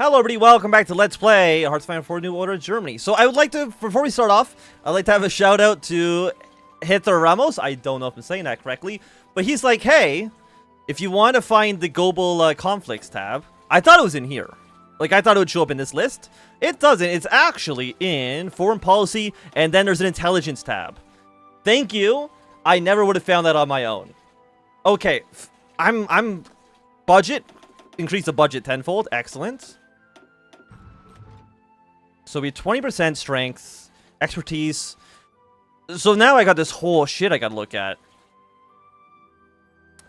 Hello everybody, welcome back to Let's Play Hearts for New Order Germany. So I would like to, before we start off, I'd like to have a shout out to Hitler Ramos. I don't know if I'm saying that correctly, but he's like, hey, if you want to find the global conflicts tab, I thought it was in here. Like, I thought it would show up in this list. It doesn't. It's actually in foreign policy, and then there's an intelligence tab. Thank you. I never would have found that on my own. Okay, I'm budget. Increase the budget tenfold. Excellent. So we have 20% strength, expertise. So now I got this whole shit I gotta look at.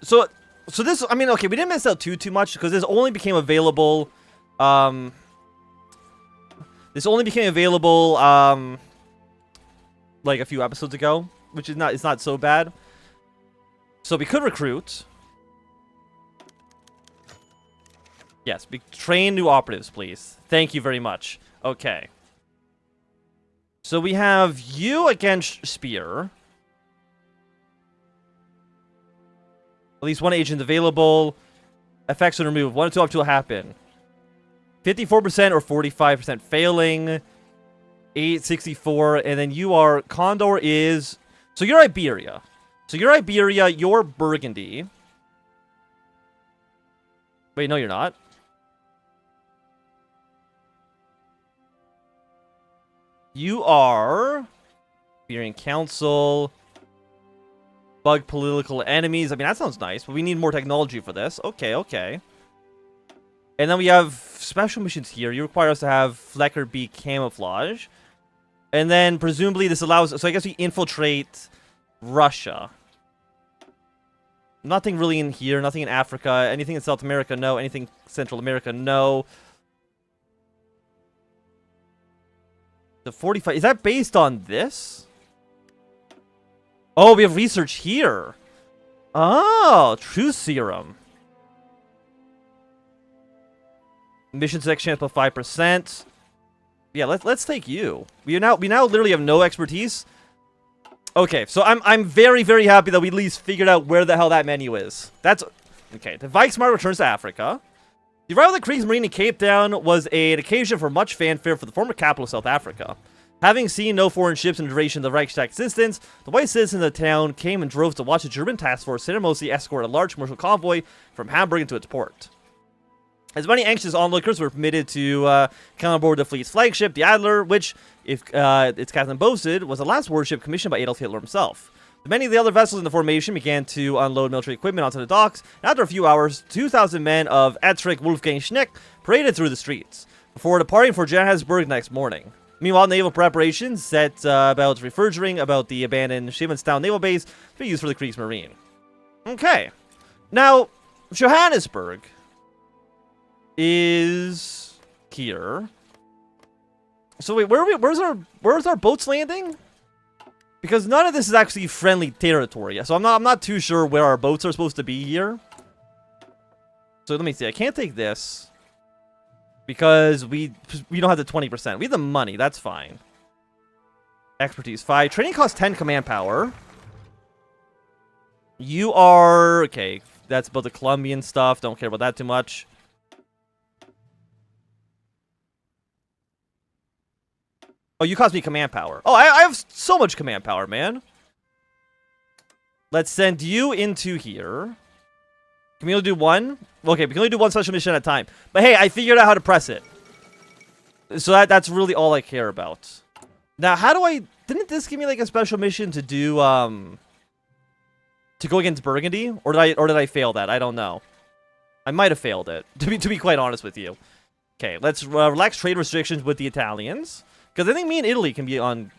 So this, I mean, okay, we didn't miss out too much because this only became available, like a few episodes ago, which is it's not so bad. So we could recruit. Yes, train new operatives, please. Thank you very much. Okay. So we have you against Speer. At least one agent available. Effects are removed. 1 or 2 up to happen. 54% or 45% failing. 864. And then you are... Condor is... So you're Iberia. You're Burgundy. Wait, no, you're not. You are Iberian Council, bug political enemies. I mean, that sounds nice, but we need more technology for this. Okay, okay. And then we have special missions here. You require us to have Flecker B camouflage. And then presumably this allows... So I guess we infiltrate Russia. Nothing really in here. Nothing in Africa. Anything in South America? No. Anything Central America? No. The 45... Is that based on this? Oh, we have research here. Oh, truth serum. Mission success chance plus 5%. Yeah, let's take you. We now literally have no expertise. Okay, so I'm very, very happy that we at least figured out where the hell that menu is. That's okay. The Vikesmart returns to Africa. The arrival of the Kriegsmarine in Cape Town was an occasion for much fanfare for the former capital of South Africa. Having seen no foreign ships in the duration of the Reichstag's existence, the white citizens of the town came in droves to watch the German task force ceremoniously escort a large commercial convoy from Hamburg into its port. As many anxious onlookers were permitted to come on board the fleet's flagship, the Adler, which, if its captain boasted, was the last warship commissioned by Adolf Hitler himself. Many of the other vessels in the formation began to unload military equipment onto the docks, and after a few hours, 2,000 men of Etrich Wolfgang Schneck paraded through the streets, before departing for Johannesburg next morning. Meanwhile, naval preparations set about refurbishing about the abandoned Schimmelstown naval base to be used for the Kriegsmarine. Okay. Now, Johannesburg is here. So wait, where's our boats landing? Because none of this is actually friendly territory, so I'm not too sure where our boats are supposed to be here. So let me see. I can't take this because we don't have the 20%. We have the money. That's fine. Expertise 5. Training costs 10 command power. You are okay. That's about the Colombian stuff. Don't care about that too much. Oh, you cost me command power. Oh, I have so much command power, man. Let's send you into here. Can we only do one? Okay, we can only do one special mission at a time. But hey, I figured out how to press it. So that's really all I care about. Now, how do I... Didn't this give me like a special mission to do, to go against Burgundy? Or did I fail that? I don't know. I might have failed it, to be quite honest with you. Okay, let's relax trade restrictions with the Italians. Because I think me and Italy can be on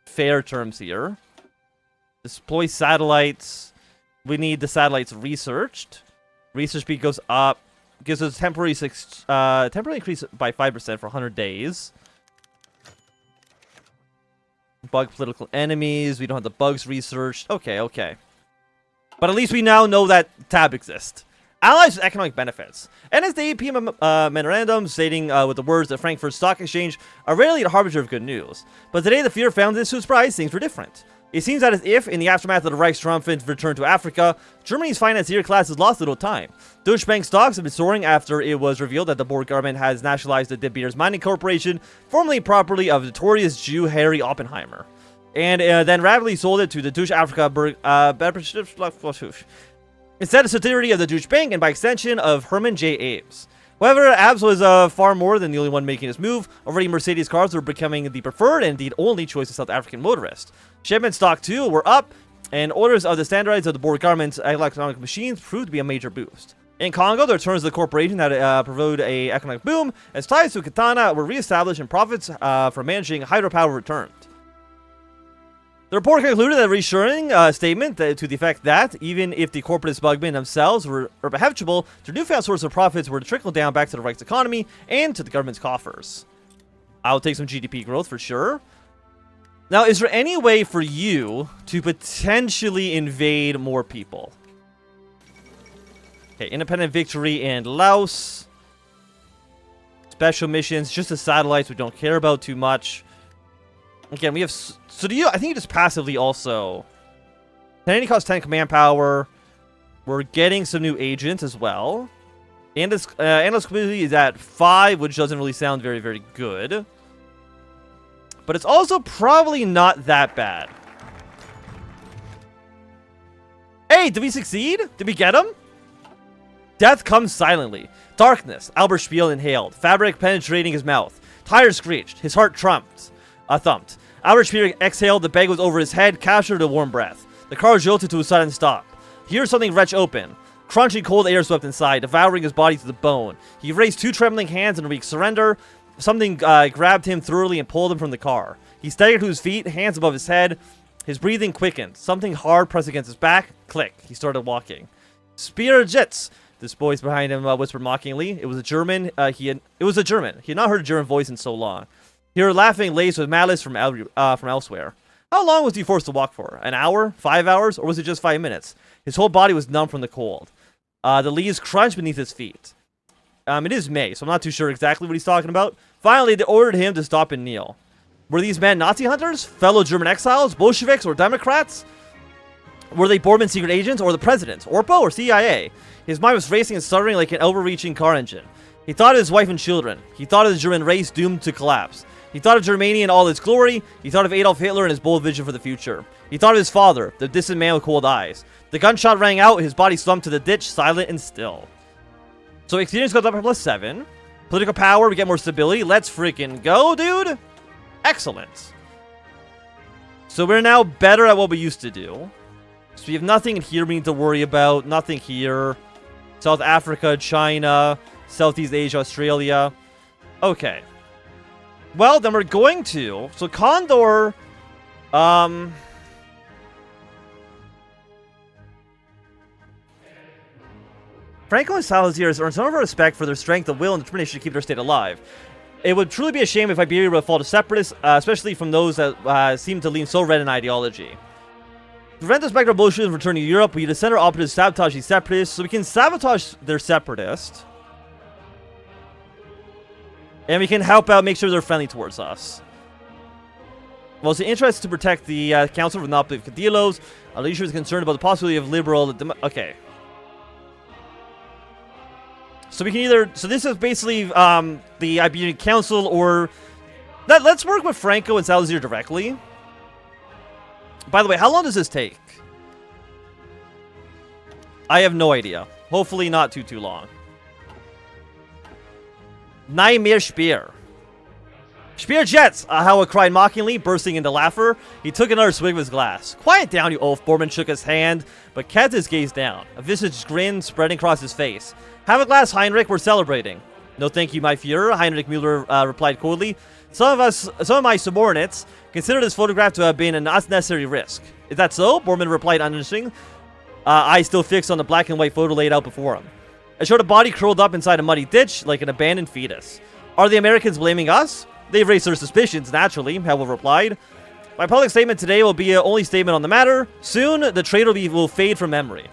fair terms here. Deploy satellites. We need the satellites researched. Research speed goes up. Gives us temporary increase by 5% for 100 days. Bug political enemies. We don't have the bugs researched. Okay, okay. But at least we now know that tab exists. Allies with economic benefits. NSDAP memorandum stating with the words that Frankfurt Stock Exchange are rarely the harbinger of good news. But today the Führer found this to his surprise things were different. It seems that as if, in the aftermath of the Reich's triumphant return to Africa, Germany's financier class has lost little time. Deutsche Bank stocks have been soaring after it was revealed that the Boer government has nationalized the De Beers Mining Corporation, formerly property of notorious Jew Harry Oppenheimer, and then rapidly sold it to the Deutsche Afrika instead a subsidiary of the Deutsche Bank and by extension of Herman J. Ames. However, Abs was far more than the only one making this move. Already, Mercedes cars were becoming the preferred and indeed only choice of South African motorists. Shipment stock too were up, and orders of the standardized of the Boer government's electronic machines proved to be a major boost. In Congo, the returns of the corporation had provoked an economic boom, as ties to Katana were reestablished and profits from managing hydropower returned. The report concluded a reassuring statement to the effect that, even if the corporate smugmen themselves were perpetual, their newfound source of profits were to trickle down back to the Reich's economy and to the government's coffers. I'll take some GDP growth for sure. Now, is there any way for you to potentially invade more people? Okay, independent victory in Laos. Special missions, just the satellites we don't care about too much. Again, we have... So do you... I think you just passively also... Canadian costs 10 command power. We're getting some new agents as well. And this analyst community is at 5, which doesn't really sound very, very good. But it's also probably not that bad. Hey, did we succeed? Did we get him? Death comes silently. Darkness. Albert Spiel inhaled. Fabric penetrating his mouth. Tires screeched. His heart thumped. Albert Spiel exhaled. The bag was over his head, captured a warm breath. The car jolted to a sudden stop. He heard something wrench open. Crunchy cold air swept inside, devouring his body to the bone. He raised 2 trembling hands in a weak surrender. Something grabbed him thoroughly and pulled him from the car. He staggered to his feet, hands above his head. His breathing quickened. Something hard pressed against his back. Click. He started walking. Speer Jits! This voice behind him whispered mockingly. It was a German. It was a German. He had not heard a German voice in so long. He heard laughing laced with malice from elsewhere. How long was he forced to walk for? An hour? 5 hours? Or was it just 5 minutes? His whole body was numb from the cold. The leaves crunched beneath his feet. It is May, so I'm not too sure exactly what he's talking about. Finally, they ordered him to stop and kneel. Were these men Nazi hunters? Fellow German exiles? Bolsheviks? Or Democrats? Were they Borman's secret agents? Or the president? Orpo? Or CIA? His mind was racing and stuttering like an overreaching car engine. He thought of his wife and children. He thought of the German race doomed to collapse. He thought of Germany in all its glory. He thought of Adolf Hitler and his bold vision for the future. He thought of his father, the distant man with cold eyes. The gunshot rang out. His body slumped to the ditch, silent and still. So experience goes up by +7. Political power, we get more stability. Let's freaking go, dude. Excellent. So we're now better at what we used to do. So we have nothing in here we need to worry about. Nothing here. South Africa, China, Southeast Asia, Australia. Okay. Well, then we're going to... So Condor... Franco and Salazar earned some of our respect for their strength of will and determination to keep their state alive. It would truly be a shame if Iberia would fall to separatists, especially from those that seem to lean so red in ideology. To prevent the specter of Bolshevism from returning to Europe, we need to send our operatives to sabotage these separatists, so we can sabotage their separatists. And we can help out, make sure they're friendly towards us. Well, it's an interest to protect the Council from the monopoly of Cadilos. Our leadership is concerned about the possibility of liberal... Okay. So we can either... So this is basically the Iberian Council, or... Let's work with Franco and Salazar directly. By the way, how long does this take? I have no idea. Hopefully not too long. Nightmare Speer. Speer Jets! Howard cried mockingly, bursting into laughter. He took another swig of his glass. Quiet down, you oaf. Bormann shook his hand, but kept his gaze down. A visage grin spreading across his face. Have a glass, Heinrich. We're celebrating. No thank you, my Fuhrer, Heinrich Müller replied coldly. Some of my subordinates consider this photograph to have been an unnecessary risk. Is that so? Bormann replied uninteresting. Eyes still fixed on the black and white photo laid out before him. It showed a body curled up inside a muddy ditch like an abandoned fetus. Are the Americans blaming us? They've raised their suspicions, naturally, Howell replied. My public statement today will be an only statement on the matter. Soon, the traitor will fade from memory.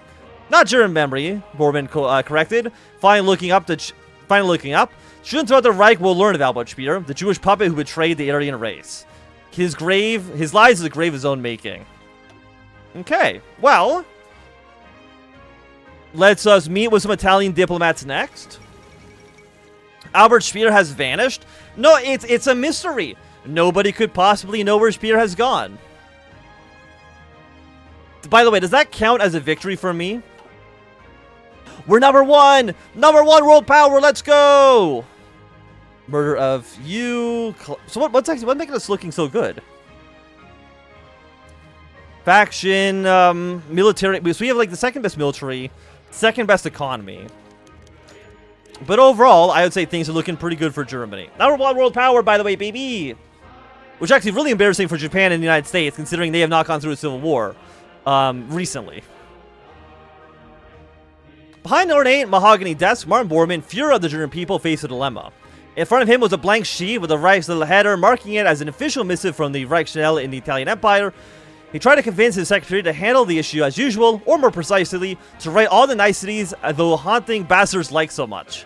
Not German memory, Bormann corrected. Finally looking up. Students throughout the Reich will learn of Albert Speer, the Jewish puppet who betrayed the Aryan race. His lies is a grave of his own making. Okay, well, let's us meet with some Italian diplomats next. Albert Speer has vanished. No, it's a mystery. Nobody could possibly know where Speer has gone. By the way, does that count as a victory for me? We're number one! Number one world power, let's go! Murder of you. So what's making us looking so good? Faction, military. So we have like the second best military, second best economy. But overall, I would say things are looking pretty good for Germany. Number one world power, by the way, baby! Which is actually really embarrassing for Japan and the United States, considering they have not gone through a civil war recently. Behind the ornate mahogany desk, Martin Bormann, Fuhrer of the German people, faced a dilemma. In front of him was a blank sheet with a Reichsleiter header marking it as an official missive from the Reichsschnell in the Italian Empire. He tried to convince his secretary to handle the issue as usual, or more precisely, to write all the niceties the haunting bastards like so much.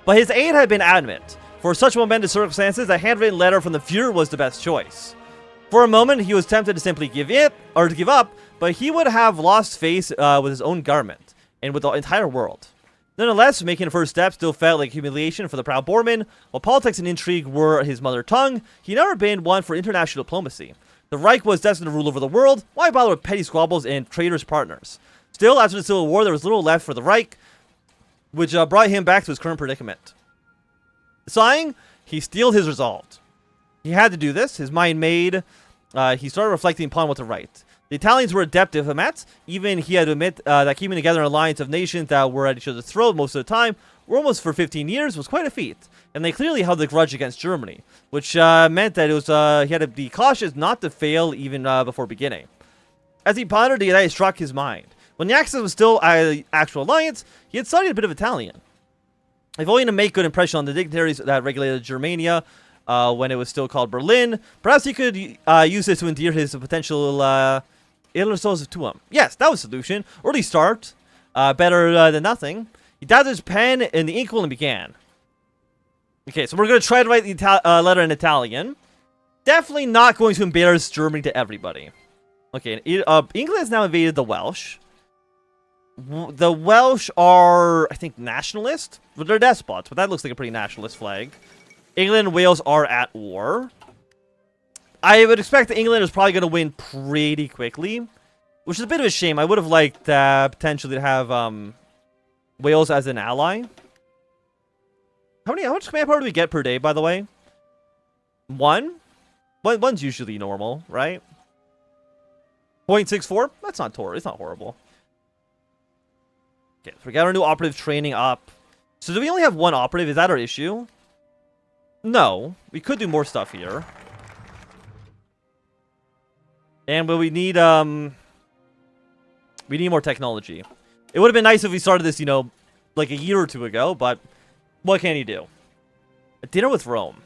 But his aide had been adamant. For such momentous circumstances, a handwritten letter from the Fuhrer was the best choice. For a moment, he was tempted to simply give up, but he would have lost face with his own government, and with the entire world. Nonetheless, making the first step still felt like humiliation for the proud Bormann. While politics and intrigue were his mother tongue, he never been one for international diplomacy. The Reich was destined to rule over the world. Why bother with petty squabbles and traitorous partners? Still, after the Civil War, there was little left for the Reich, which brought him back to his current predicament. Sighing, he steeled his resolve. He had to do this. His mind made, he started reflecting upon what to write. The Italians were adept diplomats. Even he had to admit that keeping together an alliance of nations that were at each other's throat most of the time, or almost for 15 years, was quite a feat. And they clearly held a grudge against Germany, which meant that it was he had to be cautious not to fail even before beginning. As he pondered, the idea struck his mind. When the Axis was still an actual alliance, he had studied a bit of Italian. If only to make good impression on the dignitaries that regulated Germania when it was still called Berlin, perhaps he could use this to endear his potential illnesses to him. Yes, that was a solution. Early start. Better than nothing. He dabbed his pen in the inkwell and began. Okay, so we're going to try to write the letter in Italian. Definitely not going to embarrass Germany to everybody. Okay, England has now invaded the Welsh. The Welsh are, I think, nationalist. But they're despots, but that looks like a pretty nationalist flag. England and Wales are at war. I would expect that England is probably going to win pretty quickly, which is a bit of a shame. I would have liked potentially to have Wales as an ally. How much command power do we get per day, by the way? One? One's usually normal, right? 0.64? That's not it's not horrible. Okay, so we got our new operative training up. So do we only have one operative? Is that our issue? No. We could do more stuff here. And but we need more technology. It would have been nice if we started this, you know, like a year or two ago, but what can you do? A dinner with Rome.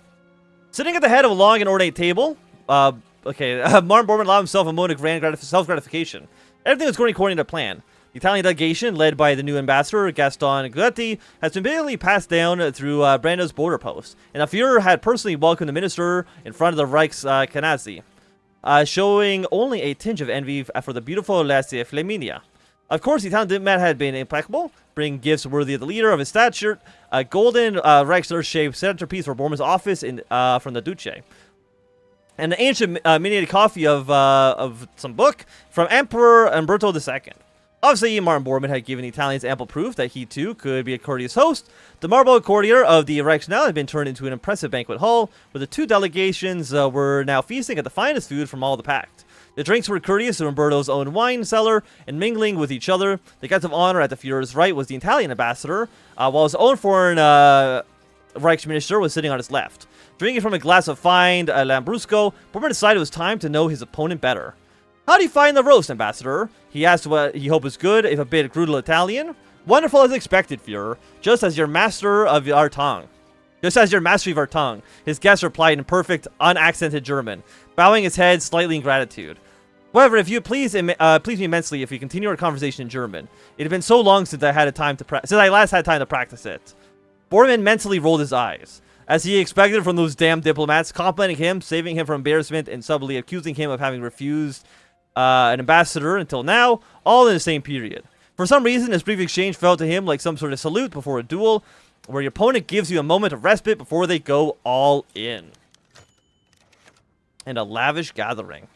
Sitting at the head of a long and ornate table. Martin Bormann allowed himself a moment of grand self-gratification. Everything was going according to plan. The Italian delegation, led by the new ambassador, Gaston Guetti, has been immediately passed down through Brando's border post, and the Führer had personally welcomed the minister in front of the Reichskanzlei, showing only a tinge of envy for the beautiful Lassie Flaminia. Of course, the Italian diplomat had been impeccable, bringing gifts worthy of the leader of his stature, a golden Reichsleiter-shaped centerpiece for Bormann's office from the Duce, and an ancient miniature copy of some book from Emperor Umberto II. Obviously, Martin Bormann had given the Italians ample proof that he, too, could be a courteous host. The marble courtier of the Reichsschnell had been turned into an impressive banquet hall, where the two delegations were now feasting at the finest food from all the pact. The drinks were courteous of Umberto's own wine cellar, and mingling with each other. The guest of honor at the Führer's right was the Italian ambassador, while his own foreign Reichsminister was sitting on his left. Drinking from a glass of fine Lambrusco, Bormann decided it was time to know his opponent better. How do you find the roast, Ambassador? He asked what he hoped was good, if a bit brutal Italian. Wonderful as expected, Führer. Just as your master of our tongue. Just as your mastery of our tongue. His guest replied in perfect, unaccented German, bowing his head slightly in gratitude. However, if you please me immensely if we continue our conversation in German. It had been so long since I last had time to practice it. Bormann mentally rolled his eyes, as he expected from those damn diplomats, complimenting him, saving him from embarrassment, and subtly accusing him of having refused an ambassador until now, all in the same period. For some reason, this brief exchange felt to him like some sort of salute before a duel, where your opponent gives you a moment of respite before they go all in. And a lavish gathering.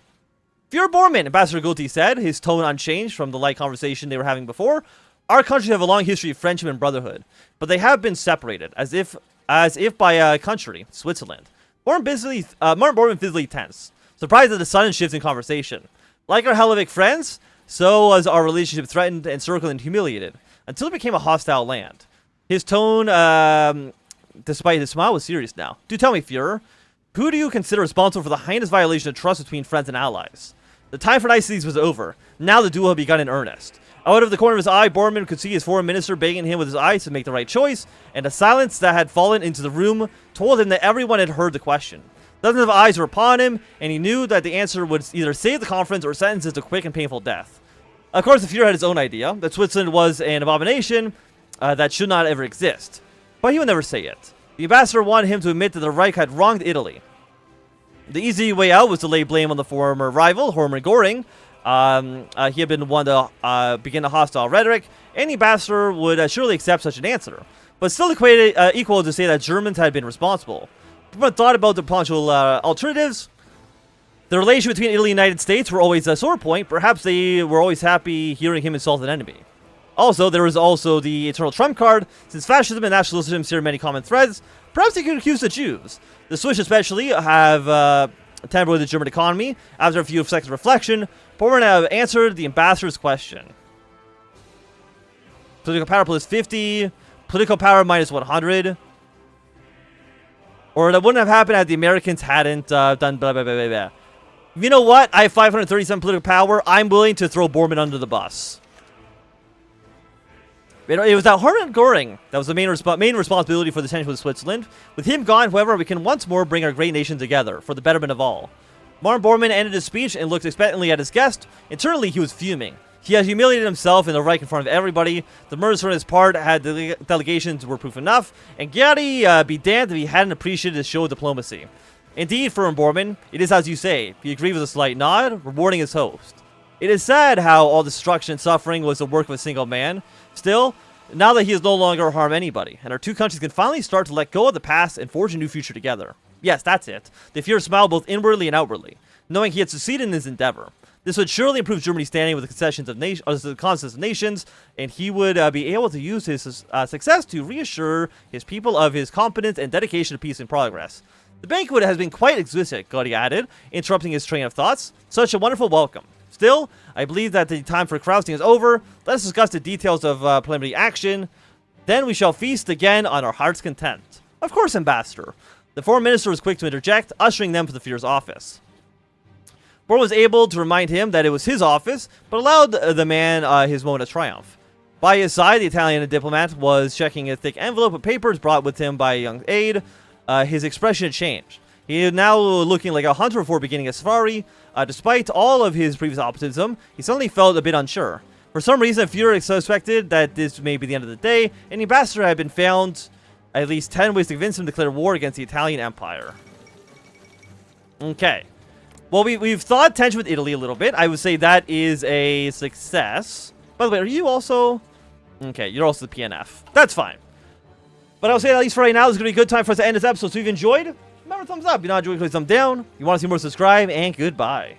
Fuhrer Bormann, Ambassador Guti said, his tone unchanged from the light conversation they were having before. Our countries have a long history of friendship and brotherhood, but they have been separated, as if by a country, Switzerland. Martin Bormann physically tense, surprised at the sudden shift in conversation. Like our Hellevic friends, so was our relationship threatened, encircled, and humiliated, until it became a hostile land. His tone, despite his smile, was serious now. Do tell me, Fuhrer, who do you consider responsible for the heinous violation of trust between friends and allies? The time for niceties was over. Now the duel had begun in earnest. Out of the corner of his eye, Bormann could see his foreign minister begging him with his eyes to make the right choice, and the silence that had fallen into the room told him that everyone had heard the question. Dozens of eyes were upon him, and he knew that the answer would either save the conference or sentence it to quick and painful death. Of course, the Fuhrer had his own idea, that Switzerland was an abomination that should not ever exist. But he would never say it. The ambassador wanted him to admit that the Reich had wronged Italy. The easy way out was to lay blame on the former rival, Hermann Göring. He had been one to begin a hostile rhetoric. Any ambassador would surely accept such an answer, but still equal to say that Germans had been responsible. But thought about the potential alternatives. The relation between Italy and the United States were always a sore point. Perhaps they were always happy hearing him insult an enemy. Also, there was also the eternal trump card. Since fascism and nationalism share many common threads, perhaps they could accuse the Jews. The Swiss especially have tampered with the German economy. After a few seconds of reflection, Bormann answered the ambassador's question. Political power plus 50. Political power minus 100. Or that wouldn't have happened if the Americans hadn't done blah, blah, blah, blah, blah. You know what? I have 537 political power. I'm willing to throw Bormann under the bus. It was that Hermann Göring that was the main responsibility for the tension with Switzerland. With him gone, however, we can once more bring our great nation together for the betterment of all. Martin Bormann ended his speech and looked expectantly at his guest. Internally, he was fuming. He had humiliated himself in the Reich in front of everybody. The murders on his part had delegations were proof enough, and Gatti be damned if he hadn't appreciated his show of diplomacy. Indeed, for Bormann, it is as you say. He agreed with a slight nod, rewarding his host. It is sad how all destruction and suffering was the work of a single man. Still, now that he is no longer harm anybody, and our two countries can finally start to let go of the past and forge a new future together. Yes, that's it. The Fuhrer smiled both inwardly and outwardly, knowing he had succeeded in his endeavor. This would surely improve Germany's standing with the concessions of the consensus of nations, and he would be able to use his success to reassure his people of his competence and dedication to peace and progress. The banquet has been quite exquisite, Gotti added, interrupting his train of thoughts. Such a wonderful welcome. Still, I believe that the time for carousing is over. Let us discuss the details of preliminary action. Then we shall feast again on our heart's content. Of course, Ambassador. The foreign minister was quick to interject, ushering them to the Fuhrer's office. Bormann was able to remind him that it was his office, but allowed the man his moment of triumph. By his side, the Italian diplomat was checking a thick envelope of papers brought with him by a young aide. His expression had changed. He is now looking like a hunter before beginning a safari. Despite all of his previous optimism, he suddenly felt a bit unsure. For some reason, Fuhrer suspected that this may be the end of the day, and the ambassador had been found at least 10 ways to convince him to declare war against the Italian Empire. Okay. Well, we've thawed tension with Italy a little bit. I would say that is a success. By the way, are you also... Okay, you're also the PNF. That's fine. But I would say that at least for right now, this is going to be a good time for us to end this episode. So if you've enjoyed, remember thumbs up. If you're not enjoying, click thumbs down. If you want to see more, subscribe, and goodbye.